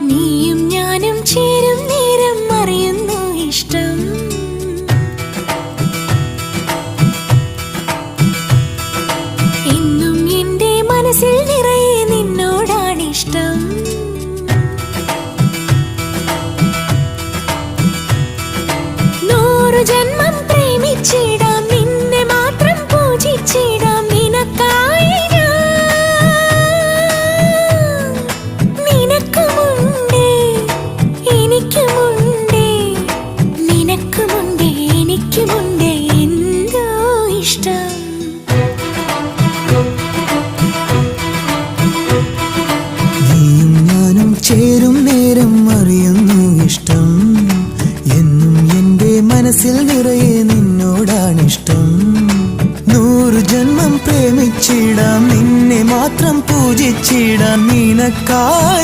നീയും ഞാനും ചേരും നേരം അറിയുന്നു ഇഷ്ടം. എന്നും എന്റെ മനസ്സിൽ നിറയെ നിന്നോടാണിഷ്ടം. നൂറു ജന്മം പ്രേമിച്ചിടാം, നിന്നെ മാത്രം പൂജിച്ചിടാം. നിനക്കായി നിനക്കുമുണ്ട് എനിക്കുമുണ്ട്, നിനക്കുമുണ്ട് എനിക്കുമുണ്ട് എന്തോ ഇഷ്ടം. നീയും ഞാനും ചേരും നേരം അറിയുന്നു ഇഷ്ടം. എന്നും എന്റെ മനസ്സിൽ നിറയെ നിന്നോടാണിഷ്ടം. നൂറു ജന്മം പ്രേമിച്ചിടാം, നിന്നെ മാത്രം പൂജിച്ചിടാം. നിനക്കായി